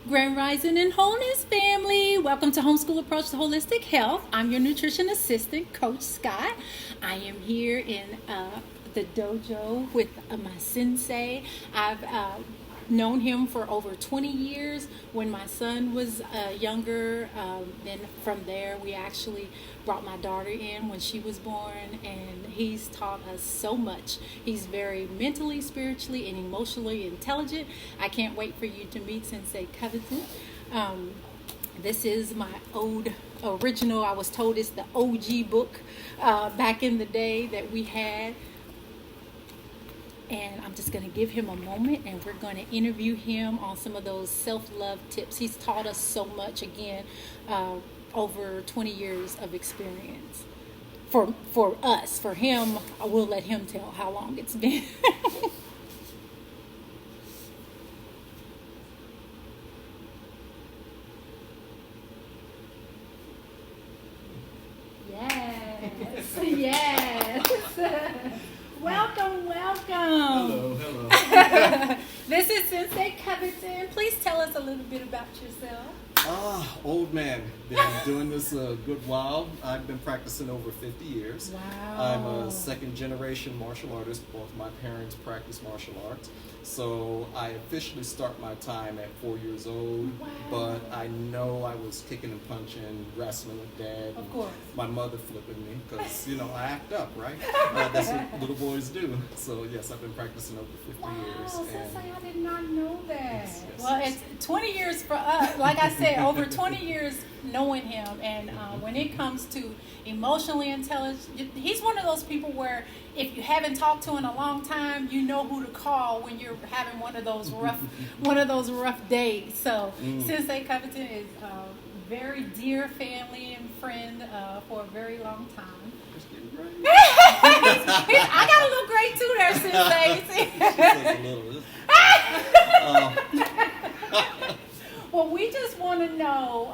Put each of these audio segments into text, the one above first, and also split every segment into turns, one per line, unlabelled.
Grand Rising and Wholeness family. Welcome to Homeschool Approach to Holistic Health. I'm your nutrition assistant, Coach Scott. I am here in the dojo with my sensei. I've known him for over 20 years when my son was younger. Then from there, we actually brought my daughter in when she was born, and he's taught us so much. He's very mentally, spiritually, and emotionally intelligent. I can't wait for you to meet Sensei Covington. This is my original, I was told it's the OG book back in the day that we had. And I'm just going to give him a moment, and we're going to interview him on some of those self-love tips. He's taught us so much, again, over 20 years of experience. For us, for him, I will let him tell how long it's been. Yes, yes. Welcome.
Hello.
This is Sensei Covington. Please tell us a little bit about yourself.
Old man. Been doing this a good while. I've been practicing over 50 years.
Wow.
I'm a second generation martial artist. Both my parents practice martial arts. So I officially start my time at 4 years old.
Wow.
But I know I was kicking and punching, wrestling with dad.
Of course.
My mother flipping me because, I act up, right? That's what little boys do. So yes, I've been practicing over 50 years.
Wow,
And
Sensei, I did not know that.
Yes,
Well,
yes.
it's 20 years for us. Like I said, over 20 years knowing him. And when it comes to emotionally intelligent, he's one of those people where if you haven't talked to in a long time, you know who to call when you're having one of those rough days. So Sensei Covington is a very dear family and friend for a very long time.
It's getting great.
I got a little gray too there, Sensei.
She says a little.
Well, we just want to know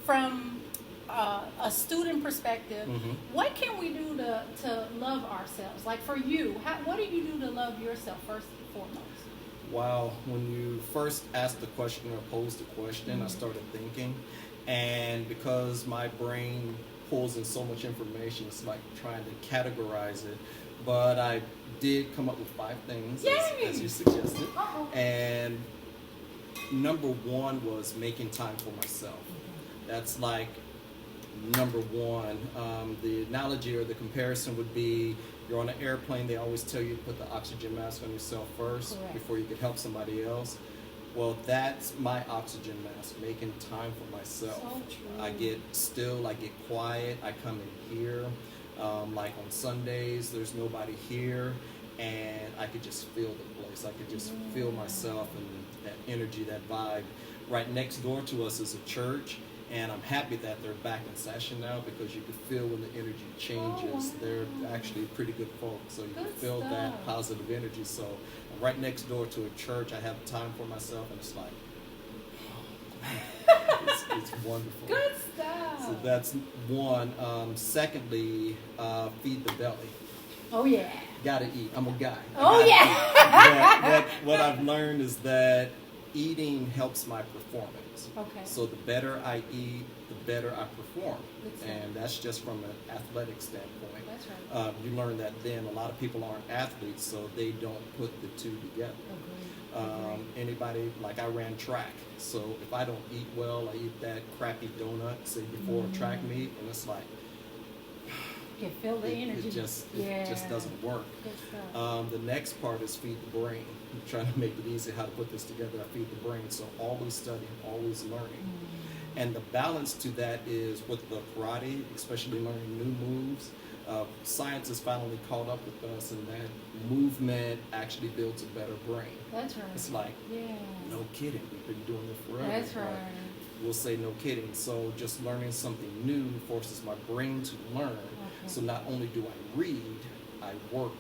from a student perspective, what can we do to love ourselves? Like for you, what do you do to love yourself first and foremost?
Wow, when you first asked the question or posed the question, I started thinking. And because my brain pulls in so much information, it's like trying to categorize it. But I did come up with 5 things, as you suggested. And number 1 was making time for myself. That's like number 1. The analogy or the comparison would be you're on an airplane, they always tell you to put the oxygen mask on yourself first before you could help somebody else. Well, that's my oxygen mask, making time for myself.
So true.
I get still, I get quiet, I come in here. Like on Sundays, there's nobody here, and I could just feel the place. I could just feel myself and that energy, that vibe. Right next door to us is a church, and I'm happy that they're back in session now because you can feel when the energy changes. They're actually pretty good folks, so you can feel that positive energy. So right next door to a church, I have time for myself, and it's like, it's wonderful.
Good stuff.
So that's 1. Secondly, feed the belly.
Oh yeah.
Gotta eat. I'm a guy.
Oh yeah.
What I've learned is that eating helps my performance.
Okay.
So the better I eat, the better I perform. And that's just from an athletic standpoint.
That's right.
You learn that then a lot of people aren't athletes, so they don't put the 2 together. Anybody, like I ran track, so if I don't eat well, I eat that crappy donut, say before a track meet, and it's like,
You can feel the energy.
It just doesn't work.
Good stuff.
The next part is feed the brain. I'm trying to make it easy how to put this together. I feed the brain, so always studying, always learning. And the balance to that is with the karate, especially learning new moves. Science has finally caught up with us, and that movement actually builds a better brain.
That's right.
It's like, no kidding, we've been doing it forever.
That's right.
We'll say no kidding. So just learning something new forces my brain to learn.
Okay.
So not only do I read, I work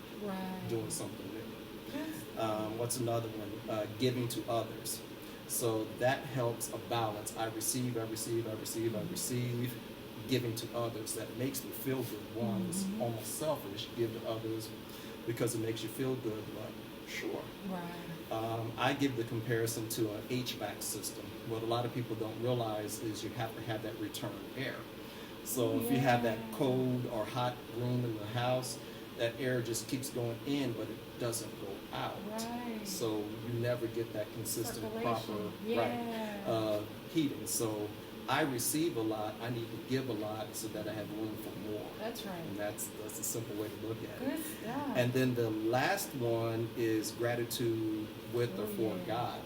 doing something new. What's another one? Giving to others. So that helps a balance. I receive, giving to others. That makes me feel good. One is almost selfish, give to others because it makes you feel good, but sure.
Right.
I give the comparison to an HVAC system. What a lot of people don't realize is you have to have that return air. So if you have that cold or hot room in the house, that air just keeps going in, but it doesn't go out.
Right.
So you never get that consistent, proper
Yeah.
heating. So I receive a lot. I need to give a lot so that I have room for more.
That's right.
And that's a simple way to look at it.
Good stuff.
And then the last one is gratitude with or for God.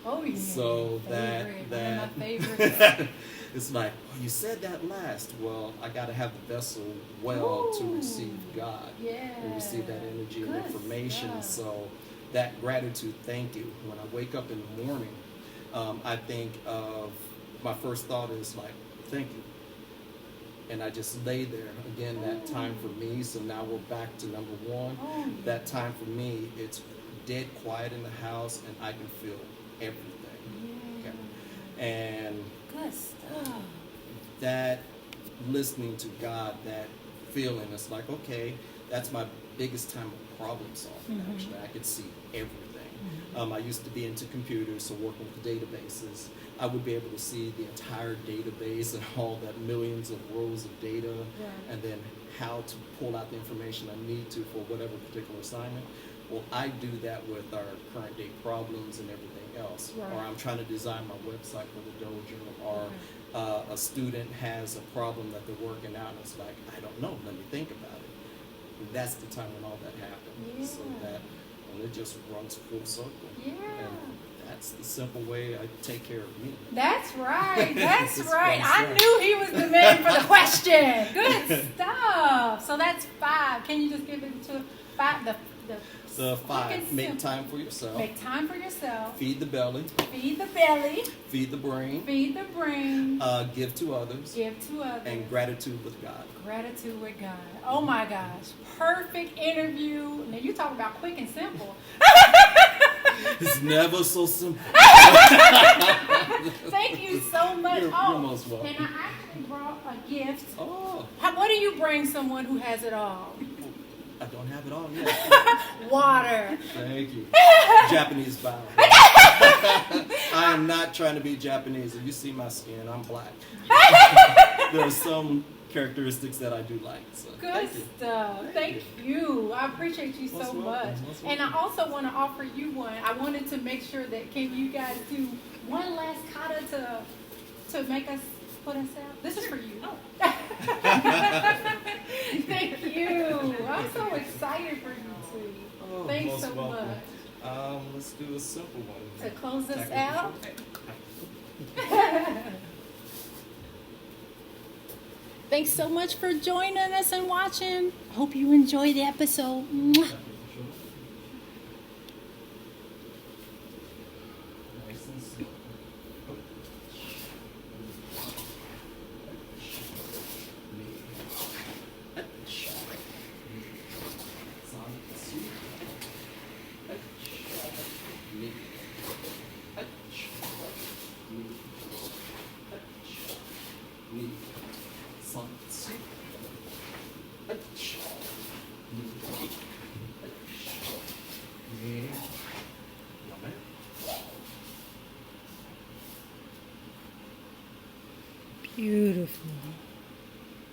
Oh yeah.
So
Favorite.
that
One of my favorites.
it's like, oh, you said that last. Well, I got to have the vessel well to receive God.
Yeah.
To receive that energy and
Good
information.
stuff.
So that gratitude, thank you. When I wake up in the morning, I think of my first thought is like, thank you. And I just lay there. Again, that time for me. So now we're back to number one.
Oh, yeah.
That time for me, it's dead quiet in the house and I can feel everything.
Yeah.
Okay. And
Good stuff.
that listening to God, that feeling, it's like, okay, that's my biggest time of problem solving. Actually, I could see everything. I used to be into computers, so working with databases, I would be able to see the entire database and all that millions of rows of data, and then how to pull out the information I need to for whatever particular assignment. Well, I do that with our current day problems and everything else. Or I'm trying to design my website for the dojo, or a student has a problem that they're working out, and it's like, I don't know, let me think about it. And that's the time when all that happens. So that, and it just runs full circle.
Yeah.
And that's the simple way I take care of me.
That's right. That's
It's
right.
fun
I
stuff.
knew he was the man for the question. Good stuff. So that's 5. Can you just give it to 5?
So
quick
5,
and
make
simple.
time for yourself.
Make time for yourself.
Feed the belly.
Feed the belly.
Feed the brain.
Feed the brain.
Give to others.
Give to others.
And gratitude with God.
Gratitude with God. Oh my gosh. Perfect interview. Now you talk about quick and simple.
It's never so simple.
Thank you so much.
You're most welcome.
And I actually brought a gift.
Oh,
What do you bring someone who has it all?
I don't have it all yet.
Water.
Thank you. Japanese bow. I am not trying to be Japanese. If you see my skin, I'm black. There are some characteristics that I do like. So
Good
thank you.
stuff. Thank you. I appreciate you so
Most welcome.
much.
Most
And I also want to offer you one. I wanted to make sure that can you guys do one last kata to make us put us out? This is for you. Oh. Thank you. I'm so excited for you two.
Oh,
Thanks
most
so
welcome.
much.
Let's do a simple one.
To close us
Technical
out.
short.
Thanks so much for joining us and watching. Hope you enjoyed the episode. Mwah.
Nice and simple.
Beautiful.